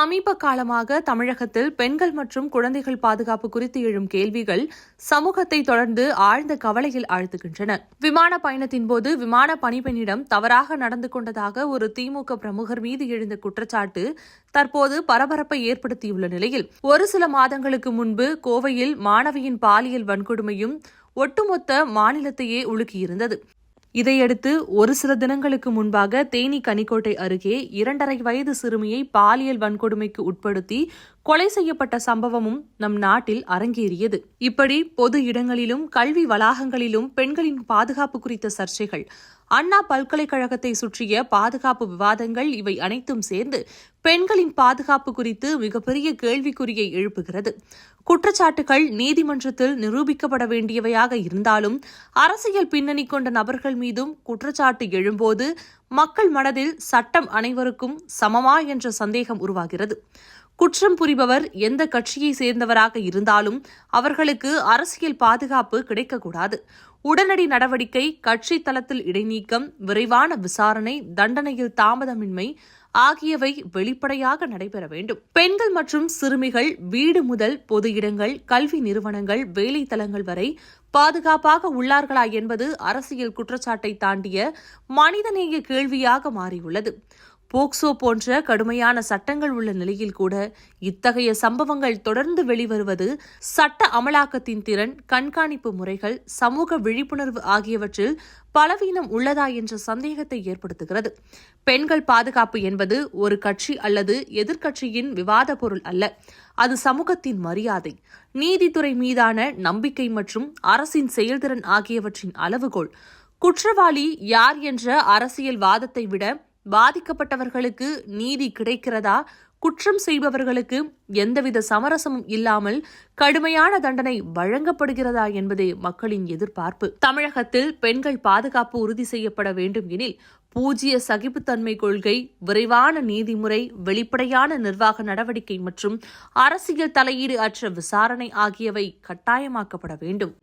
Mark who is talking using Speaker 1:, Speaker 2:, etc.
Speaker 1: சமீப காலமாக தமிழகத்தில் பெண்கள் மற்றும் குழந்தைகள் பாதுகாப்பு குறித்து எழும் கேள்விகள் சமூகத்தை தொடர்ந்து ஆழ்ந்த கவலையில் ஆழ்த்துகின்றன. விமான பயணத்தின்போது விமான பணிப்பெண்ணிடம் தவறாக நடந்து கொண்டதாக ஒரு திமுக பிரமுகர் மீது எழுந்த குற்றச்சாட்டு தற்போது பரபரப்பை ஏற்படுத்தியுள்ள நிலையில், ஒரு சில மாதங்களுக்கு முன்பு கோவையில் மாணவியின் பாலியல் வன்கொடுமையும் ஒட்டுமொத்த மாநிலத்தையே உலுக்கியிருந்தது. இதையடுத்து ஒரு சில தினங்களுக்கு முன்பாக தேனி கனிக்கோட்டை அருகே 2.5 வயது சிறுமியை பாலியல் வன்கொடுமைக்கு உட்படுத்தி கொலை செய்யப்பட்ட சம்பவமும் நம் நாட்டில் அரங்கேறியது. இப்படி பொது இடங்களிலும் கல்வி வளாகங்களிலும் பெண்களின் பாதுகாப்பு குறித்த சர்ச்சைகள், அண்ணா பல்கலைக்கழகத்தை சுற்றிய பாதுகாப்பு விவாதங்கள், இவை அனைத்தும் சேர்ந்து பெண்களின் பாதுகாப்பு குறித்து மிகப்பெரிய கேள்விக்குறியை எழுப்புகிறது. குற்றச்சாட்டுகள் நீதிமன்றத்தில் நிரூபிக்கப்பட வேண்டியவையாக இருந்தாலும் அரசியல் பின்னணி கொண்ட நபர்கள் மீதும் குற்றச்சாட்டு எழும்போது மக்கள் மனதில் சட்டம் அனைவருக்கும் சமமா என்ற சந்தேகம் உருவாகிறது. குற்றம் புரிபவர் எந்த கட்சியை சேர்ந்தவராக இருந்தாலும் அவர்களுக்கு அரசியல் பாதுகாப்பு கிடைக்கக்கூடாது. உடனடி நடவடிக்கை, கட்சி தளத்தில் இடைநீக்கம், விரைவான விசாரணை, தண்டனையில் தாமதமின்மை ஆகியவை வெளிப்படையாக நடைபெற வேண்டும். பெண்கள் மற்றும் சிறுமிகள் வீடு முதல் பொது இடங்கள், கல்வி நிறுவனங்கள், வேலை தலங்கள் வரை பாதுகாப்பாக உள்ளார்களா என்பது அரசியல் குற்றச்சாட்டை தாண்டிய மனிதநேய கேள்வியாக மாறியுள்ளது. போக்சோ போன்ற கடுமையான சட்டங்கள் உள்ள நிலையில் கூட இத்தகைய சம்பவங்கள் தொடர்ந்து வெளிவருவது சட்ட அமலாக்கத்தின் திறன், கண்காணிப்பு முறைகள், சமூக விழிப்புணர்வு ஆகியவற்றில் பலவீனம் உள்ளதா என்ற சந்தேகத்தை ஏற்படுத்துகிறது. பெண்கள் பாதுகாப்பு என்பது ஒரு கட்சி அல்லது எதிர்க்கட்சியின் விவாத பொருள் அல்ல. அது சமூகத்தின் மரியாதை, நீதித்துறை மீதான நம்பிக்கை மற்றும் அரசின் செயல்திறன் ஆகியவற்றின் அளவுகோல். குற்றவாளி யார் என்ற அரசியல் வாதத்தை விட பாதிக்கப்பட்டவர்களுக்கு நீதி கிடைக்கிறதா, குற்றம் செய்பவர்களுக்கு எந்தவித சமரசமும் இல்லாமல் கடுமையான தண்டனை வழங்கப்படுகிறதா என்பதே மக்களின் எதிர்பார்ப்பு. தமிழகத்தில் பெண்கள் பாதுகாப்பு உறுதி செய்யப்பட வேண்டும் எனில் பூஜ்ய சகிப்புத்தன்மை கொள்கை, விரைவான நீதிமுறை, வெளிப்படையான நிர்வாக நடவடிக்கை மற்றும் அரசியல் தலையீடு அற்ற விசாரணை ஆகியவை கட்டாயமாக்கப்பட வேண்டும்.